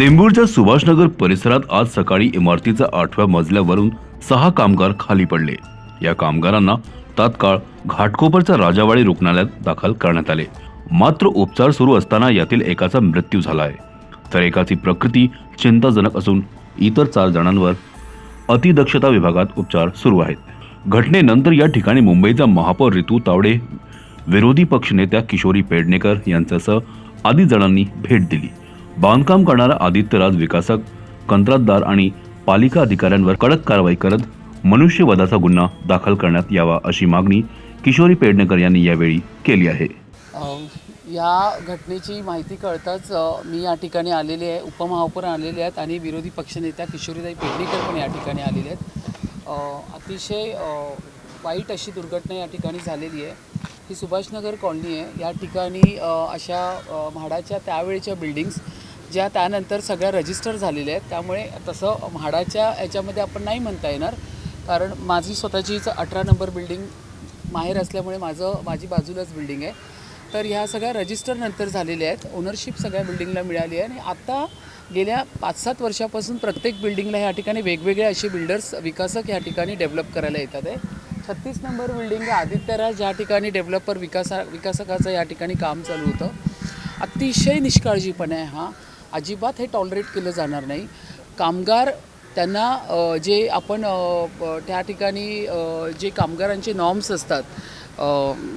चेंबूरच्या सुभाषनगर परिसरात आज सकाळी इमारतीच्या 8व्या मजल्यावरून 6 कामगार खाली पडले। या कामगारांना तात्काळ घाटकोपरच्या राजावाडी रुग्णालयात दाखल करण्यात आले। मात्र उपचार सुरू असताना यातील एकाचा मृत्यू झाला आहे, तर एकाची प्रकृती चिंताजनक असून इतर 4 जणांवर अतिदक्षता विभागात उपचार सुरू आहेत। घटनेनंतर या ठिकाणी मुंबईचा महापौर ऋतू तावडे, विरोधी पक्षनेत्या किशोरी पेडणेकर यांच्यासह आदी जणांनी भेट दिली। बांधकाम करणारा आदित्य राज विकासक, कंत्राटदार आणि पालिका अधिकाऱ्यांवर कडक कारवाई करत मनुष्यवधाचा गुन्हा दाखल करण्यात यावा अशी मागणी किशोरी पेडणेकर यांनी यावेळी केली आहे। या घटनेची माहिती कळताच मी या ठिकाणी आलेले आहे, उपमहापौर आलेले आहेत आणि विरोधी पक्षनेत्या किशोरीताई पेडणेकर पण या ठिकाणी आलेले आहेत। अतिशय वाईट अशी दुर्घटना या ठिकाणी झालेली आहे। ही सुभाषनगर कॉलनी आहे। या ठिकाणी अशा म्हाडाच्या त्यावेळेच्या बिल्डिंग्स ज्या त्यानंतर सगळ्या रजिस्टर झालेल्या आहेत, त्यामुळे तसं म्हाडाच्या याच्यामध्ये आपण नाही म्हणता येणार, कारण माझी स्वतःचीच 18 नंबर बिल्डिंग माहेर असल्यामुळे माझी बाजूलाच बिल्डिंग आहे। तर ह्या सगळ्या रजिस्टर नंतर झालेल्या आहेत, ओनरशिप सगळ्या बिल्डिंगला मिळाली आहे आणि आता गेल्या 5-7 वर्षापासून प्रत्येक बिल्डिंगला ह्या ठिकाणी वेगवेगळे असे बिल्डर्स विकासक ह्या ठिकाणी डेव्हलप करायला येतात आहे। 36 नंबर बिल्डिंग आहे आदित्यराज, या ठिकाणी डेव्हलपर विकासकाचं या ठिकाणी काम चालू होतं। अतिशय निष्काळजीपणे आहे हा, अजिबात हे टॉलरेट केलं जाणार नाही। कामगार त्यांना जे आपण त्या ठिकाणी जे कामगारांचे नॉर्म्स असतात,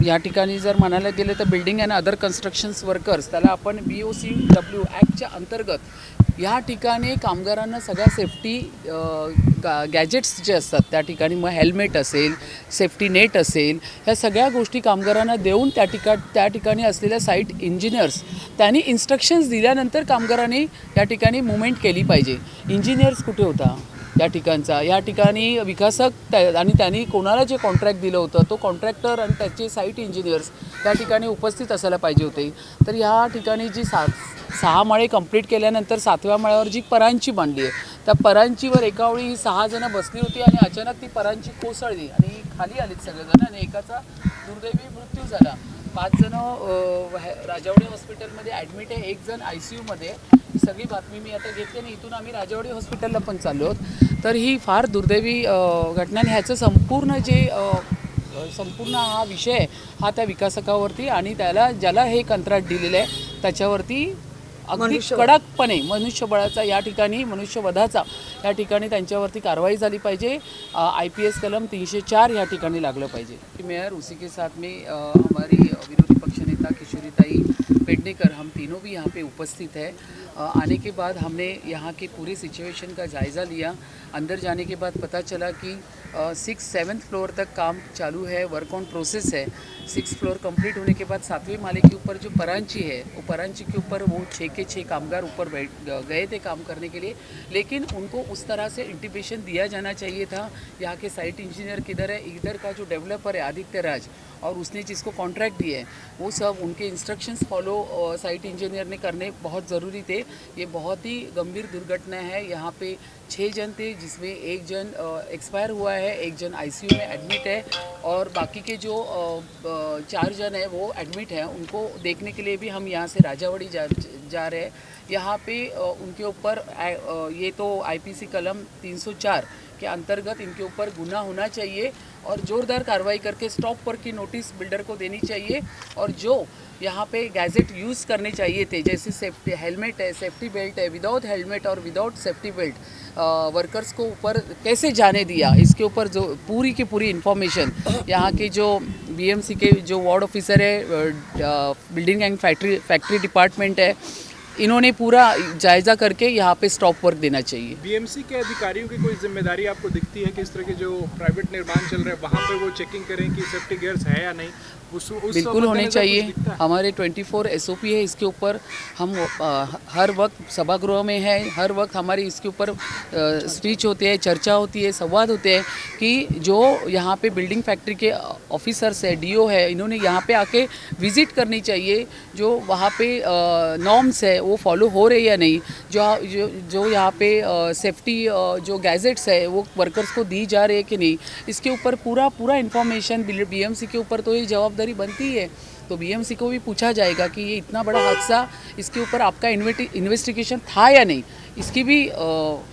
या ठिकाणी जर म्हणायला गेलं तर building and other constructions workers, त्याला आपण BOCW ॲक्टच्या अंतर्गत या ठिकाणी कामगारांना सगळ्या सेफ्टी गॅजेट्स जे असतात त्या ठिकाणी, मग हेल्मेट असेल, सेफ्टी नेट असेल, ह्या सगळ्या गोष्टी कामगारांना देऊन त्या ठिकाणी असलेल्या साईट इंजिनियर्स त्यांनी इन्स्ट्रक्शन्स दिल्यानंतर कामगारांनी या ठिकाणी मुवमेंट केली पाहिजे। इंजिनियर्स कुठे होता या ठिकाणचा? या ठिकाणी विकासक आणि त्यांनी कोणाला जे कॉन्ट्रॅक्ट दिलं होतं तो कॉन्ट्रॅक्टर आणि त्याचे साईट इंजिनियर्स त्या ठिकाणी उपस्थित असायला पाहिजे होते। तर या ठिकाणी जी 6 माळे कंप्लीट केल्यानंतर 7व्या माळ्यावर जी परांची बांधली आहे, त्या परांचीवर एका वेळी ही 6 जणं बसली होती आणि अचानक ती परांची कोसळली आणि खाली आलीत सगळेजण आणि एकाचा दुर्दैवी मृत्यू झाला। 5 जणं राजावाडी हॉस्पिटलमध्ये ॲडमिट आहे, 1 जण ICUमध्ये। ही सगळी बातमी मी आता घेतली आणि इथून आम्ही राजावाडी हॉस्पिटलला पण चाललो आहोत। तर ही फार दुर्दैवी घटना आणि ह्याचं संपूर्ण हा विषय हा त्या विकासकावरती आणि ज्याला हे कंत्राट दिलेलं आहे त्याच्यावरती अगदी कडकपणे मनुष्यबळाचा या ठिकाणी मनुष्यवधाचा या ठिकाणी त्यांच्यावरती कारवाई झाली पाहिजे। IPS कलम 304 या ठिकाणी लागलं पाहिजे। मेयर उसी के साथ में हमारी विरोधी पक्षनेता किशोरीताई पेडणेकर, हम तीनों भी यहाँ पे उपस्थित है। आने के बाद हमने यहाँ की पूरी सिचुएशन का जायज़ा लिया। अंदर जाने के बाद पता चला कि 6-7 फ्लोर तक काम चालू है, वर्क ऑन प्रोसेस है। 6 फ्लोर कंप्लीट होने के बाद 7वें माले के ऊपर जो परांची है, वो परांची के ऊपर वो 6 के 6 कामगार ऊपर गए थे काम करने के लिए, लेकिन उनको उस तरह से इंटीमेशन दिया जाना चाहिए था। यहाँ के साइट इंजीनियर किधर है, इधर का जो डेवलपर है आदित्य राज, और उसने जिसको कॉन्ट्रैक्ट दिए है वो सब उनके इंस्ट्रक्शंस फॉलो साइट इंजीनियर ने करने बहुत ज़रूरी थे। ये बहुत ही गंभीर दुर्घटना है। यहाँ पे 6 जन थे, जिसमें 1 जन एक्सपायर हुआ है, 1 जन ICU में एडमिट है और बाकी के जो 4 जन है वो एडमिट हैं। उनको देखने के लिए भी हम यहाँ से राजावाड़ी जा रहे हैं। यहाँ पे उनके ऊपर ये तो IPC कलम 304 के अंतर्गत इनके ऊपर गुनाह होना चाहिए और ज़ोरदार कार्रवाई करके स्टॉप पर की नोटिस बिल्डर को देनी चाहिए। और जो यहाँ पे गैजेट यूज़ करने चाहिए थे, जैसे सेफ्टी हेलमेट है, सेफ्टी बेल्ट है, विदाउट हेलमेट और विदाउट सेफ्टी बेल्ट वर्कर्स को ऊपर कैसे जाने दिया, इसके ऊपर जो पूरी की पूरी इन्फॉर्मेशन यहाँ के जो BMC के जो वार्ड ऑफिसर है, बिल्डिंग एंड फैक्ट्री डिपार्टमेंट है, इन्होंने पूरा जायज़ा करके यहाँ पे स्टॉप वर्क देना चाहिए। BMC के अधिकारियों की कोई जिम्मेदारी आपको दिखती है कि इस तरह के जो प्राइवेट निर्माण चल रहे हैं वहाँ पे वो चेकिंग करें कि सेफ्टी गियर्स है या नहीं? बिल्कुल होने चाहिए। हमारे 24 SOP है इसके ऊपर। हम हर वक्त सभागृह में है, हर वक्त हमारी इसके ऊपर स्पीच होती है, चर्चा होती है, संवाद होते हैं कि जो यहाँ पे बिल्डिंग फैक्ट्री के ऑफिसर्स है, DO है, इन्होंने यहाँ पे आके विज़िट करनी चाहिए। जो वहाँ पे नॉर्म्स है वो फॉलो हो रहे या नहीं, जो यहाँ पे सेफ्टी जो गैजेट्स है वो वर्कर्स को दी जा रही है कि नहीं, इसके ऊपर पूरा इन्फॉर्मेशन BMC के ऊपर तो ये जवाबदारी बनती है। तो बीएमसी को भी पूछा जाएगा कि ये इतना बड़ा हादसा, इसके ऊपर आपका इन्वेस्टिगेशन था या नहीं, इसकी भी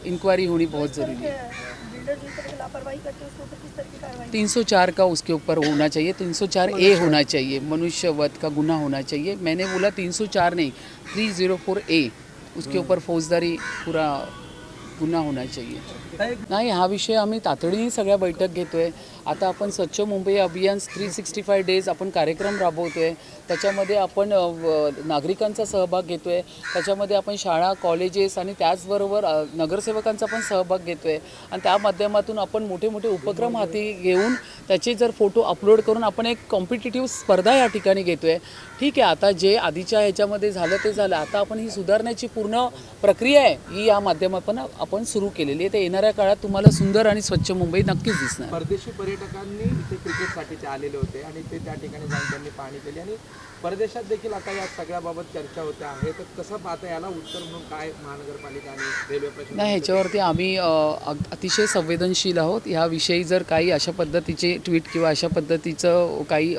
इंक्वायरी होनी बहुत ज़रूरी है। बिल्डर जिस तरह की लापरवाही करते हैं उसके ऊपर किस तरह की कार्रवाई? 304 का उसके ऊपर होना चाहिए, 304A होना चाहिए, मनुष्य वध का गुना होना चाहिए। मैंने बोला 304 नहीं, 304A, उसके ऊपर फौजदारी पूरा गुन्हा होना चाहिए। नाही, हा विषय आम्ही तातडीने सगळ्या बैठक घेतोय। आता आपण स्वच्छ मुंबई अभियान 365 डेज आपण कार्यक्रम राबवतोय, त्याच्यामध्ये आपण नागरिकांचा सहभाग घेतोय, त्याच्यामध्ये आपण शाळा, कॉलेजेस आणि त्याचबरोबर नगरसेवकांचा पण सहभाग घेतोय आणि त्या माध्यमातून आपण मोठे मोठे उपक्रम हाती घेऊन त्याचे जर फोटो अपलोड करून आपण एक कॉम्पिटिटिव्ह स्पर्धा या ठिकाणी घेतोय। ठीक आहे, आता जे आधीच्या ह्याच्यामध्ये झालं ते झालं, आता आपण ही सुधारण्याची पूर्ण प्रक्रिया आहे ही या माध्यमातून आपण सुरू केलेली आहे। ते येणाऱ्या काळात तुम्हाला सुंदर आणि स्वच्छ मुंबई नक्कीच दिसणार। परदेशी पर्यटकांनी इथे क्रिकेटसाठी आलेले होते आणि ते त्या ठिकाणी जाऊन त्यांनी पाहणी केली आणि परदेशात देखील आता या सगळ्याबाबत चर्चा होते आहे, तर कसं पाहता याला उत्तर म्हणून काय महानगरपालिका आणि रेल्वे प्रशासन? नाही, ह्याच्यावरती आम्ही अतिशय संवेदनशील आहोत। ह्याविषयी जर काही अशा पद्धतीचे ट्विट किंवा अशा पद्धतीचं काही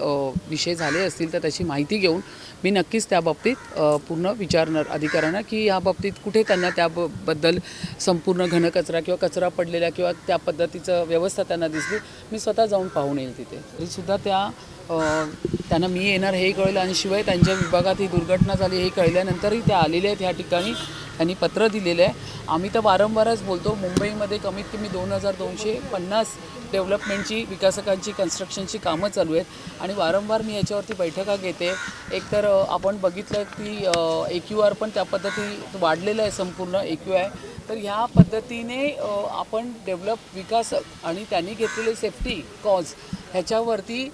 विषय झाले असतील तर त्याची माहिती घेऊन मी नक्कीच त्या बाबतीत पूर्ण विचारणार अधिकाऱ्यांना की या बाबतीत कुठे त्यांना त्याबद्दल संपूर्ण घनकचरा किंवा कचरा पडलेला किंवा त्या पद्धतीचं व्यवस्था त्यांना दिसली, मी स्वतः जाऊन पाहून येईल तिथे। तरीसुद्धा त्यांना मी येणार हे कळलं आणि शिवाय त्यांच्या विभागात ही दुर्घटना झाली हे कळल्यानंतरही त्या आलेल्या आहेत ह्या ठिकाणी, त्यांनी पत्र दिलेलं आहे। आम्ही तर वारंवारच बोलतो, मुंबईमध्ये कमीत कमी 2250 डेव्हलपमेंटची, विकासकांची, कन्स्ट्रक्शनची कामं चालू आहेत आणि वारंवार मी याच्यावरती बैठका घेते। एकतर आपण बघितलं की AQR पण त्या पद्धती वाढलेलं आहे, संपूर्ण AQI। तर ह्या पद्धतीने आपण विकासक आणि त्यांनी घेतलेले सेफ्टी कॉज ह्याच्यावरती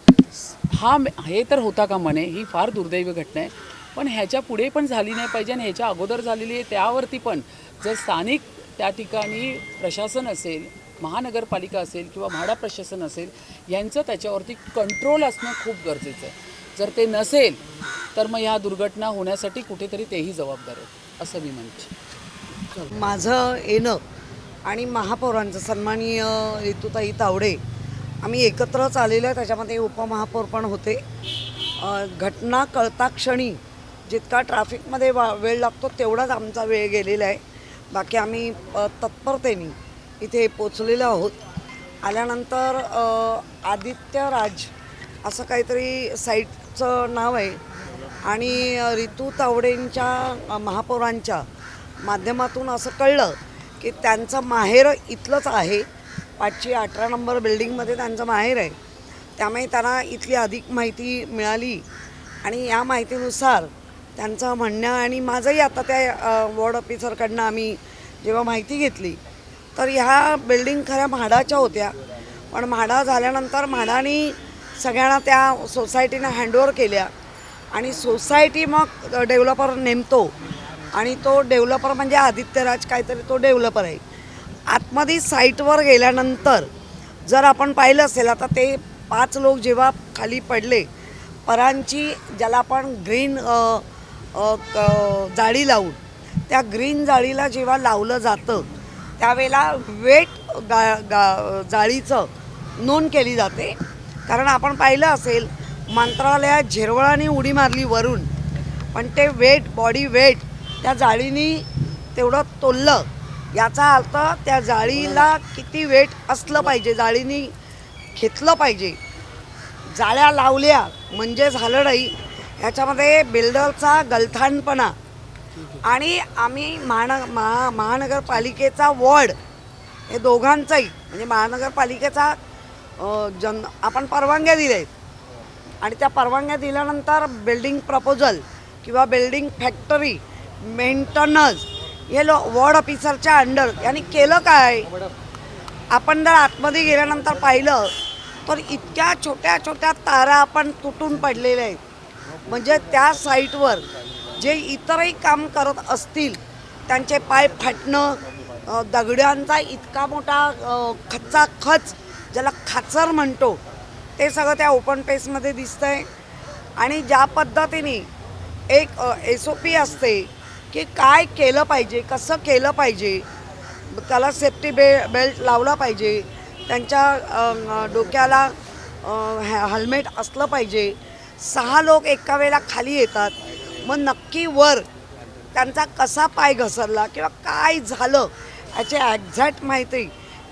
हे तर होता कामा नये, ही फार दुर्दैवी घटना आहे, पण ह्याच्या पुढे पण झाली नाही पाहिजे आणि ह्याच्या अगोदर झालेली आहे त्यावरती पण जर स्थानिक त्या ठिकाणी प्रशासन असेल, महानगरपालिका असेल किंवा म्हाडा प्रशासन असेल, यांचं त्याच्यावरती कंट्रोल असणं खूप गरजेचं आहे। जर ते नसेल तर मग ह्या दुर्घटना होण्यासाठी कुठेतरी तेही जबाबदार आहेत असं मी म्हणते। माझं येणं आणि महापौरांचं सन्माननीय ऋतुताई तावडे आम्ही एकत्रच आलेलो आहे, त्याच्यामध्ये उपमहापौर पण होते। घटना कळता क्षणी जितका ट्रॅफिकमध्ये वेळ लागतो तेवढाच आमचा वेळ गेलेला आहे, बाकी आम्ही तत्परतेने इथे पोचलेलो आहोत। आल्यानंतर आदित्य राज असं काहीतरी साईटचं नाव आहे आणि ऋतू तावडेंच्या महापौरांच्या माध्यमातून असं कळलं की त्यांचं माहेर इथलंच आहे, 518 नंबर बिल्डिंगमध्ये त्यांचं माहेर आहे। त्यामुळे त्यांना इथली अधिक माहिती मिळाली आणि या माहितीनुसार त्यांचं म्हणणं आणि माझंही आता त्या वॉर्ड ऑफिसरकडनं आम्ही जेव्हा माहिती घेतली तर ह्या बिल्डिंग खऱ्या म्हाडाच्या होत्या, पण म्हाडा झाल्यानंतर म्हाडाने सगळ्यांना त्या सोसायटीनं हँडओव्हर केल्या आणि सोसायटी मग डेव्हलपर नेमतो आणि तो डेव्हलपर म्हणजे आदित्यराज काहीतरी तो डेव्हलपर आहे। आतमध्ये साईटवर गेल्यानंतर जर आपण पाहिलं असेल, आता ते 5 लोक जेव्हा खाली पडले, परांची ज्याला आपण ग्रीन जाळी लावून त्या ग्रीन जाळीला जेव्हा लावलं जातं त्यावेळेला वेट जाळीचं नोंद केली जाते, कारण आपण पाहिलं असेल मंत्रालयात झिरवळाने उडी मारली वरून, पण ते वेट, बॉडी वेट त्या जाळीनी तेवढं तोललं, याचा अर्थ त्या जाळीला किती वेट असलं पाहिजे, जाळीनी घेतलं पाहिजे। जाळ्या लावल्या म्हणजे झालं नाही, ह्याच्यामध्ये बिल्डरचा गलथानपणा आणि आम्ही महानगरपालिकेचा वॉर्ड हे दोघांचाही म्हणजे महानगरपालिकेचा आपण परवानग्या दिल्या आहेत आणि त्या परवानग्या दिल्यानंतर बिल्डिंग प्रपोजल किंवा बिल्डिंग फॅक्टरी मेंटेनन्स हे वॉर्ड ऑफिसरच्या अंडर यांनी केलं काय? आपण जर आतमध्ये गेल्यानंतर पाहिलं तर इतक्या छोट्या छोट्या तारा आपण तुटून पडलेल्या आहेत, म्हणजे त्या साईटवर जे इतरही काम करत असतील त्यांचे पाय फाटणं, दगडांचा इतका मोठा खचाखच ज्याला खाचर म्हणतो ते सगळं त्या ओपन पेसमध्ये दिसतं आहे। आणि ज्या पद्धतीने एक SOP असते की काय केलं पाहिजे, कसं केलं पाहिजे, त्याला सेफ्टी बेल्ट लावला पाहिजे, त्यांच्या डोक्याला हेल्मेट असलं पाहिजे, 6 लोक एका वेळेला खाली येतात, मग नक्की वर त्यांचा कसा पाय घसरला किंवा काय झालं याची एक्झॅक्ट माहिती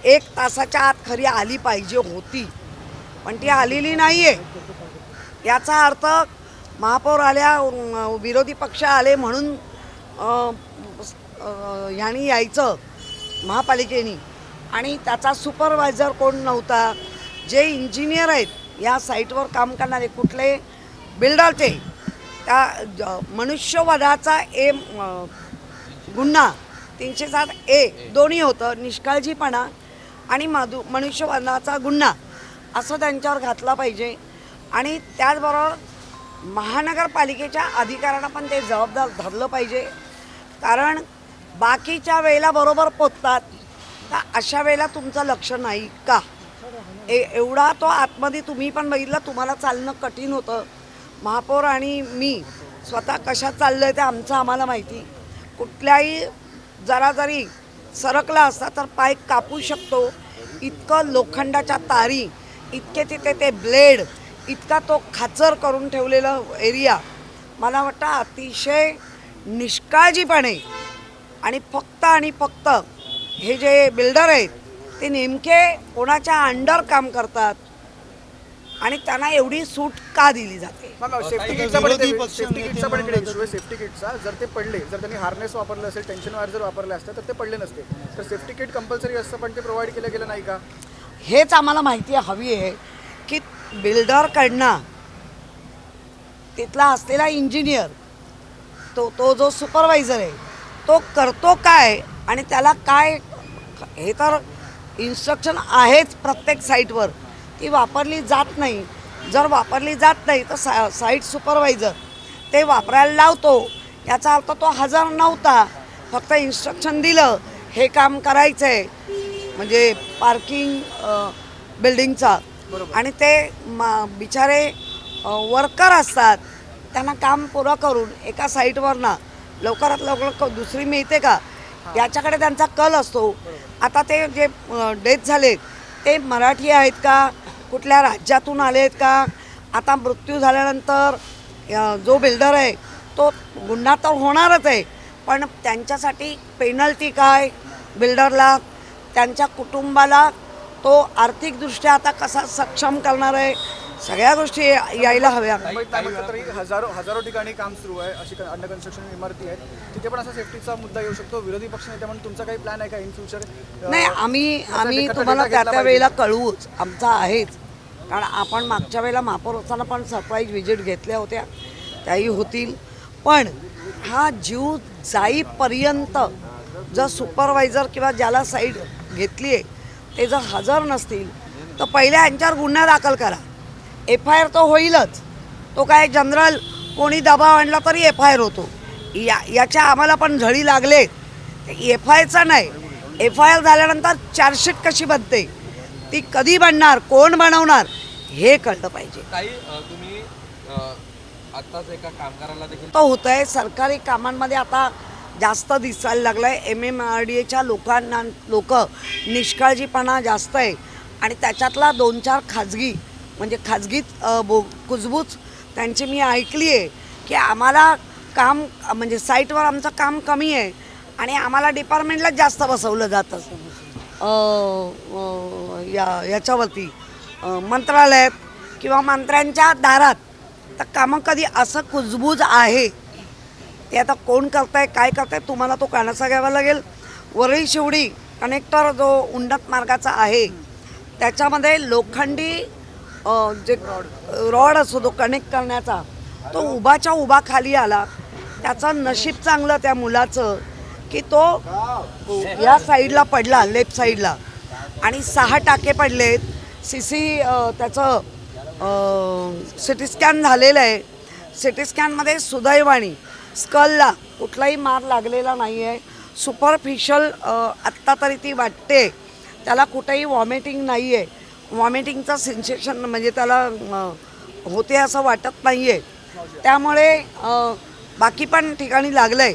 1 तासाच्या आत खरी आली पाहिजे होती, पण ती आलेली नाही आहे. याचा अर्थ महापौर आल्या, विरोधी पक्ष आले म्हणून ह्यांनी यायचं महापालिकेनी, आणि त्याचा सुपरवायझर कोण नव्हता. जे इंजिनियर आहेत या साईटवर काम करणारे, कुठले बिल्डरचे, त्या मनुष्यवधाचा गुन्हा 307A दोन्ही होतं, निष्काळजीपणा आणि मनुष्यवधाचा गुन्हा असं त्यांच्यावर घातला पाहिजे. आणि त्याचबरोबर महानगरपालिकेच्या अधिकाऱ्यांना पण ते जबाबदार धरलं पाहिजे, कारण बाकीच्या वेळेला बरोबर पोचतात, तर अशा वेळेला तुमचं लक्ष नाही का? एवढा तो आतमध्ये तुम्ही पण बघितलं, तुम्हाला चालणं कठीण होतं. महापौर आणि मी स्वतः कशात चाललं आहे ते आम्हाला माहिती. कुठल्याही जरा जरी सरकला असता तर पाय कापू शकतो, इतकं लोखंडाच्या तारी, इतके तिथे ते ब्लेड, इतका तो खाचर करून ठेवलेला एरिया, मला वाटतं अतिशय निष्काळजीपणे आणि फक्त हे जे बिल्डर आहेत ते नेमके कोणाच्या अंडर काम करतात आणि त्यांना एवढी सूट का दिली जाते? सेफ्टी किटचा पण इकडे इश्यू आहे. सेफ्टी किटचा जर ते पडले, जर त्यांनी हार्नेस वापरलं असेल, टेन्शन वायर जर वापरले असते तर ते पडले नसते. तर सेफ्टी किट कंपल्सरी असतं, पण ते प्रोव्हाइड केलं गेलं नाही का? हेच आम्हाला माहिती हवी आहे की बिल्डरकडनं तिथला असलेला इंजिनियर, तो जो सुपरवायझर आहे तो करतो काय, आणि त्याला काय, हे तर इन्स्ट्रक्शन आहेच प्रत्येक साईटवर, ती वापरली जात नाही. जर वापरली जात नाही तर साईट सुपरवायझर ते वापरायला लावतो, याचा अर्थ तो हजर नव्हता, फक्त इन्स्ट्रक्शन दिलं हे काम करायचं आहे, म्हणजे पार्किंग बिल्डिंगचा, आणि ते बिचारे वर्कर असतात, त्यांना काम पुरं करून एका साईटवरनं लवकरात लवकर दुसरी मिळते का याच्याकडे त्यांचा कल असतो. आता ते जे डेथ झाले ते मराठी आहेत का, कुठल्या राज्यातून आले आहेत का? आता मृत्यू झाल्यानंतर जो बिल्डर आहे तो गुन्हा तर होणारच आहे, पण त्यांच्यासाठी पेनल्टी काय, बिल्डरला, त्यांच्या कुटुंबाला तो आर्थिकदृष्ट्या आता कसा सक्षम करणार आहे, सगळ्या गोष्टी यायला हव्या. तरी हजारो ठिकाणी काम सुरू आहे, अशी अंडर कन्स्ट्रक्शन इमारती आहेत, तिथे पण असा सेफ्टीचा मुद्दा येऊ शकतो. विरोधी पक्ष नेते म्हणून तुमचा काही प्लॅन आहे का इन फ्युचर? नाही, आम्ही तुम्हाला त्या वेळेला कळवूच, आमचा आहेच, कारण आपण मागच्या वेळेला महापौर असताना पण सरप्राईज व्हिजिट घेतल्या होत्या, त्याही होतील. पण हा जीव जाईपर्यंत जर सुपरवायझर किंवा ज्याला साईड घेतली आहे ते जर हजर नसतील तर पहिल्या यांच्यावर गुन्हा दाखल करा. FIR तो होईलच, तो काय जनरल कोणी दबाव आणला तरी FIR होतो. याच्या आम्हाला पण झळी लागले. FIRचा नाही, FIR झाल्यानंतर चार्जशीट कशी बनते, ती कधी बनणार, कोण बनवणार हे कळलं पाहिजे. काही तुम्ही आत्ताच एका कामगाराला देखील तो होत आहे. सरकारी कामांमध्ये आता जास्त दिसायला लागलं आहे. MMRDAच्या लोक निष्काळजीपणा जास्त आहे, आणि त्याच्यातला 2-4 खाजगी, म्हणजे खाजगीत कुजबूज त्यांची मी ऐकली आहे की आम्हाला काम, म्हणजे साईटवर आमचं काम कमी आहे आणि आम्हाला डिपार्टमेंटलाच जास्त बसवलं जातं याच्यावरती, मंत्रालयात किंवा मंत्र्यांच्या दारात. तर कामं कधी असं कुजबूज आहे ते आता कोण करताय, काय करताय, तुम्हाला तो कानासा घ्यावा लागेल. वरळी शिवडी कनेक्टर जो उन्नत मार्गाचा आहे त्याच्यामध्ये लोखंडी जे रॉड असतो तो कनेक्ट करण्याचा, तो उभाच्या उभा खाली आला. त्याचं नशीब चांगलं त्या मुलाचं की तो या साईडला पडला, लेफ्ट साईडला, आणि 6 टाके पडलेत. त्याचं सिटी स्कॅन झालेलं आहे. सिटी स्कॅनमध्ये सुदैवाने स्कलला कुठलाही मार लागलेला नाही आहे. सुपरफिशियल आत्ता तरी ती वाटते, त्याला कुठेही वॉमिटिंग नाही आहे. वॉमिटिंगचं सेन्सेशन म्हणजे त्याला होते असं वाटत नाही आहे. त्यामुळे बाकी पण ठिकाणी लागलं आहे.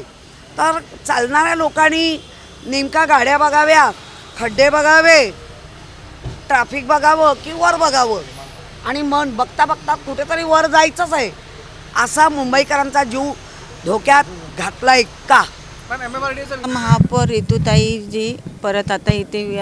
तर चालणाऱ्या लोकांनी नेमका गाड्या बघाव्या, खड्डे बघावे, ट्रॅफिक बघावं की वर बघावं आणि मन बघता बघता कुठेतरी वर जायचंच आहे, असा मुंबईकरांचा जीव धोक्यात घातलाय का? मॅम MMRDA महापौर ऋतुताई जी परत आता इथे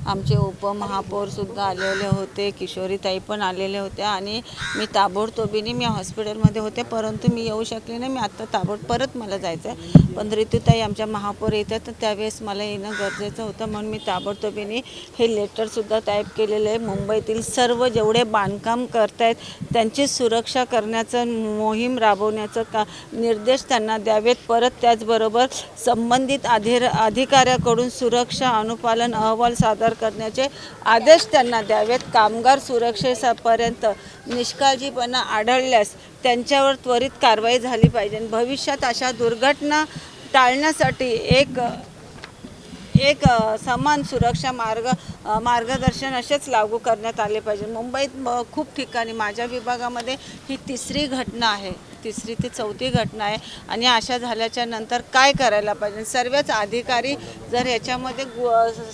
आमचे उपमहापौरसुद्धा आलेले होते, किशोरीताई पण आलेले होते आणि मी ताबडतोबीने मी हॉस्पिटलमध्ये होते, परंतु मी येऊ शकले नाही. मी आत्ता परत मला जायचं आहे, पण ऋतुताई आमच्या महापौर येतात तर त्यावेळेस मला येणं गरजेचं होतं, म्हणून मी ताबडतोबीने हे लेटरसुद्धा टाईप केलेलं आहे. मुंबईतील सर्व जेवढे बांधकाम करत आहेत त्यांची सुरक्षा करण्याचं मोहीम राबवण्याचं निर्देश त्यांना द्यावेत. परत त्याचबरोबर संबंधित अधिकाऱ्याकडून सुरक्षा अनुपालन अहवाल सादर करण्याचे आदेश त्यांना द्यावेत. कामगार सुरक्षेपर्यंत निष्काळजीपणा आढळल्यास त्यांच्यावर त्वरित कारवाई झाली पाहिजे. भविष्यात अशा दुर्घटना टाळण्यासाठी एक समान सुरक्षा मार्गदर्शन असेच लागू करण्यात आले पाहिजे. मुंबईत खूप ठिकाणी माझ्या विभागामध्ये ही तिसरी घटना आहे, 3री ते 4थी घटना आहे आणि अशा झाल्याच्या नंतर काय करायला पाहिजे. सर्वच अधिकारी जर याच्यामध्ये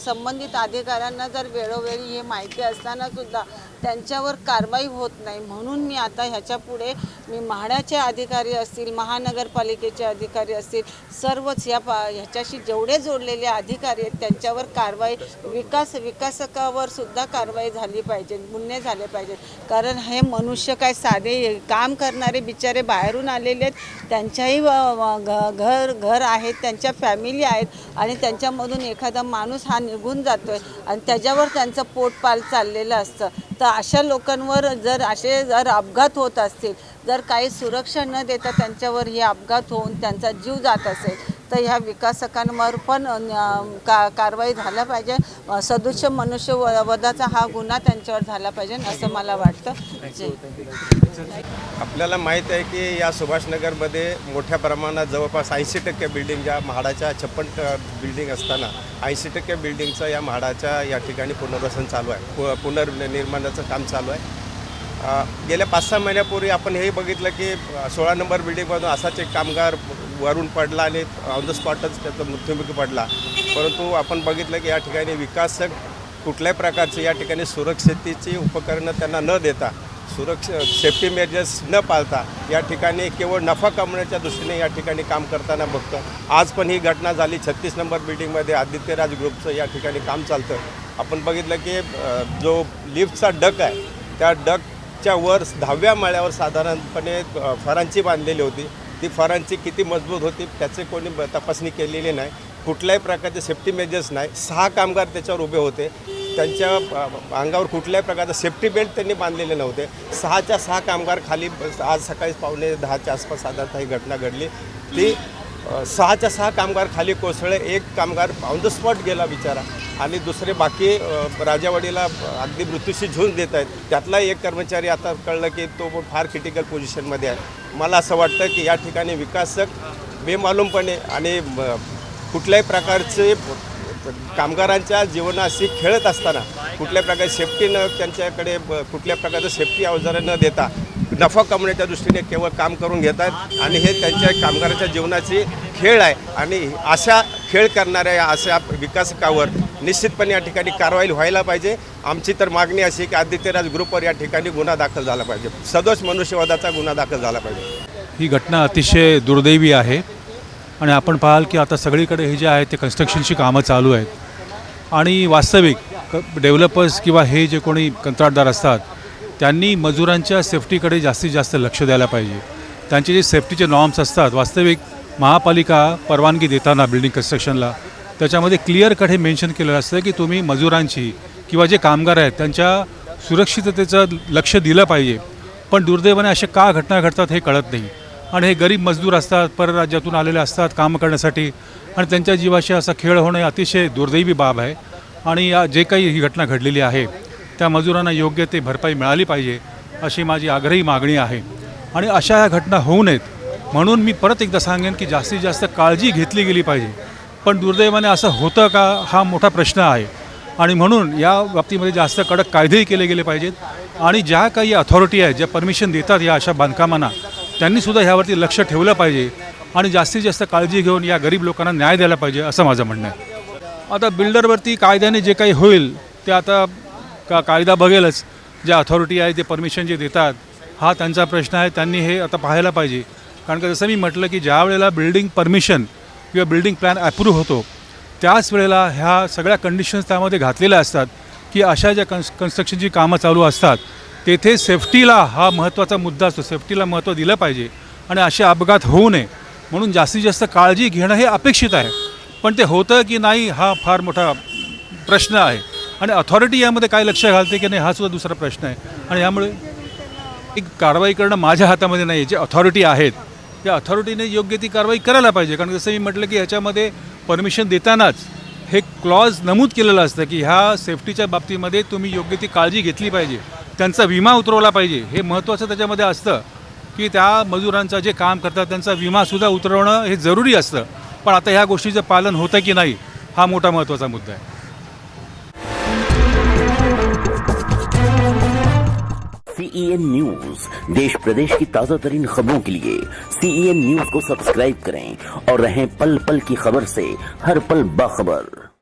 संबंधित अधिकाऱ्यांना जर वेळोवेळी हे माहिती असतानासुद्धा त्यांच्यावर कारवाई होत नाही, म्हणून मी आता ह्याच्या पुढे मी म्हाडाचे अधिकारी असतील, महानगरपालिकेचे अधिकारी असतील, सर्वच ह्याच्याशी जेवढे जोडलेले अधिकारी आहेत त्यांच्यावर कारवाई विकासकावर सुद्धा कारवाई झाली पाहिजे, गुन्हे झाले पाहिजेत. कारण हे मनुष्य काय साधे काम करणारे बिचारे बाहेरून आलेले आहेत, त्यांच्याही घर आहेत, त्यांच्या फॅमिली आहेत आणि त्यांच्यामधून एखादा माणूस हा निघून जातो आहे आणि त्याच्यावर त्यांचं पोटपाल चाललेलं असतं. तर अशा लोकांवर जर अपघात होत असतील, जर काही सुरक्षा न देता त्यांच्यावर हे अपघात होऊन त्यांचा जीव जात असेल तर ह्या विकासकांवर पण कारवाई झाल्या पाहिजे. सदृश्य मनुष्यवधाचा हा गुन्हा त्यांच्यावर झाला पाहिजे असं मला वाटतं. आपल्याला माहीत आहे की या सुभाषनगरमध्ये मोठ्या प्रमाणात जवळपास 80% बिल्डिंग ज्या म्हाडाच्या 56 बिल्डिंग असताना 80% बिल्डिंगचं या म्हाडाच्या या ठिकाणी पुनर्वसन चालू आहे, पुनर्निर्माणाचं काम चालू आहे. गेल्या 5-6 महिन्यापूर्वी आपण हेही बघितलं की 16 नंबर बिल्डिंगमधून असाच एक कामगार वरून पडला आणि ऑन द स्पॉटच त्याचा मृत्युमुखी पडला. परंतु आपण बघितलं की या ठिकाणी विकासक कुठल्याही प्रकारचे या ठिकाणी सुरक्षितेची उपकरणं त्यांना न देता, सेफ्टी मेजर्स न पाळता या ठिकाणी केवळ नफा कमवण्याच्या दृष्टीने या ठिकाणी काम करताना बघतो. आज पण ही घटना झाली 36 नंबर बिल्डिंगमध्ये आदित्यराज ग्रुपचं या ठिकाणी काम चालतं. आपण बघितलं की जो लिफ्टचा डक आहे त्या डकच्या वर 10व्या माळ्यावर साधारणपणे फरांची बांधलेली होती. ती फरांची किती मजबूत होती त्याचे कोणी तपासणी केलेली नाही, कुठल्याही प्रकारचे सेफ्टी मेजर्स नाही. 6 कामगार त्याच्यावर उभे होते, त्यांच्या अंगावर कुठल्याही प्रकारचा सेफ्टी बेल्ट त्यांनी बांधलेले नव्हते. 6च्या 6 कामगार खाली आज सकाळी 9:45 आसपास साधारणतः ही घटना घडली. ती 6च्या 6 कामगार खाली कोसळले, एक कामगार ऑन द स्पॉट गेला बिचारा आणि दुसरे बाकी राजावाडीला अगदी मृत्यूशी झुंज देत आहेत. त्यातला एक कर्मचारी आता कळलं की तो फार क्रिटिकल पोझिशनमध्ये आहे. मला असं वाटतं की या ठिकाणी विकासक बेमालूमपणे आणि कुठल्याही प्रकारचे कामगारांच्या जीवनाशी खेळत असताना कुठल्या प्रकारे सेफ्टी न त्यांच्याकडे कुठल्या प्रकारचं सेफ्टी अवजारं न देता नफा कमवण्याच्या दृष्टीने केवळ काम करून घेतात आणि हे त्यांच्या कामगाराच्या जीवनाची खेळ आहे. आणि अशा खेळ करणाऱ्या या अशा विकासकावर निश्चितपणे या ठिकाणी कारवाई व्हायला पाहिजे. आमची तर मागणी अशी की आदित्यराज ग्रुपवर या ठिकाणी गुन्हा दाखल झाला पाहिजे, सदोष मनुष्यवधाचा गुन्हा दाखल झाला पाहिजे. ही घटना अतिशय दुर्दैवी आहे आणि आपण पाहाल की आता सगळीकडे हे जे आहे ते कन्स्ट्रक्शनची कामं चालू आहेत आणि वास्तविक डेव्हलपर्स किंवा हे जे कोणी कंत्राटदार असतात त्यांनी मजुरांच्या सेफ्टीकडे जास्तीत जास्त लक्ष द्यायला पाहिजे. त्यांचे जे सेफ्टीचे नॉर्म्स असतात, वास्तविक महापालिका परवानगी देताना बिल्डिंग कन्स्ट्रक्शनला त्याच्यामध्ये क्लिअर कट हे मेन्शन केलेलं असतं की तुम्ही मजुरांची किंवा जे कामगार आहेत त्यांच्या सुरक्षिततेचं लक्ष दिलं पाहिजे. पण दुर्दैवाने अशा का घटना घडतात हे कळत नाही आणि हे गरीब मजदूर असतात, परराज्यातून आलेले असतात काम करण्यासाठी आणि त्यांच्या जीवाशी असा खेळ होणं अतिशय दुर्दैवी बाब आहे. आणि या जे काही ही घटना घडलेली आहे त्या मजुरांना योग्य ते भरपाई मिळाली पाहिजे अशी माझी आग्रही मागणी आहे. आणि अशा ह्या घटना होऊ नयेत म्हणून मी परत एकदा सांगेन की जास्तीत जास्त काळजी घेतली गेली पाहिजे. पण दुर्दैवाने असं होतं का हा मोठा प्रश्न आहे आणि म्हणून या बाबतीमध्ये जास्त कडक कायदेही केले गेले पाहिजेत आणि ज्या काही अथॉरिटी आहेत ज्या परमिशन देतात या अशा बांधकामांना त्यांनीसुद्धा ह्यावरती लक्ष ठेवलं पाहिजे आणि जास्तीत जास्त काळजी घेऊन या गरीब लोकांना न्याय द्यायला पाहिजे असं माझं म्हणणं आहे. आता बिल्डरवरती कायद्याने जे काही होईल ते आता कायदा बघेलच. ज्या अथॉरिटी आहे ते परमिशन जे देतात हा त्यांचा प्रश्न आहे. त्यांनी हे आता पाहायला पाहिजे. कारण का जसं मी म्हटलं की ज्या वेळेला बिल्डिंग परमिशन किंवा बिल्डिंग प्लॅन अप्रूव्ह होतो त्याच वेळेला ह्या सगळ्या कंडिशन्स त्यामध्ये घातलेल्या असतात की अशा ज्या कन्स्ट्रक्शनची कामं चालू असतात तेथे सेफ्टीला हा महत्त्वाचा मुद्दा असतो. सेफ्टीला महत्त्व दिलं पाहिजे आणि असे अपघात होऊ नये म्हणून जास्तीत जास्त काळजी घेणं हे अपेक्षित आहे. पण ते होतं की नाही हा फार मोठा प्रश्न आहे आणि अथॉरिटी यामध्ये काय लक्ष घालते की नाही हा सुद्धा दुसरा प्रश्न आहे. आणि यामुळे एक कारवाई करणं माझ्या हातामध्ये नाही. जे अथॉरिटी आहेत त्या अथॉरिटीने योग्य ती कारवाई करायला पाहिजे. कारण जसं मी म्हटलं की ह्याच्यामध्ये परमिशन देतानाच हे क्लॉज नमूद केलेलं असतं की ह्या सेफ्टीच्या बाबतीमध्ये तुम्ही योग्य ती काळजी घेतली पाहिजे, त्यांचा विमा उतरवला पाहिजे. हे महत्त्वाचं त्याच्यामध्ये असतं की त्या मजुरांचं जे काम करतात त्यांचा विमासुद्धा उतरवणं हे जरुरी असतं. पण आता ह्या गोष्टीचं पालन होतं की नाही हा मोठा महत्त्वाचा मुद्दा आहे. CEN न्यूज देश प्रदेश की ताज़ा तरीन खबरों के लिए CEN न्यूज को सब्सक्राइब करें और रहें पल पल की खबर से हर पल बाखबर.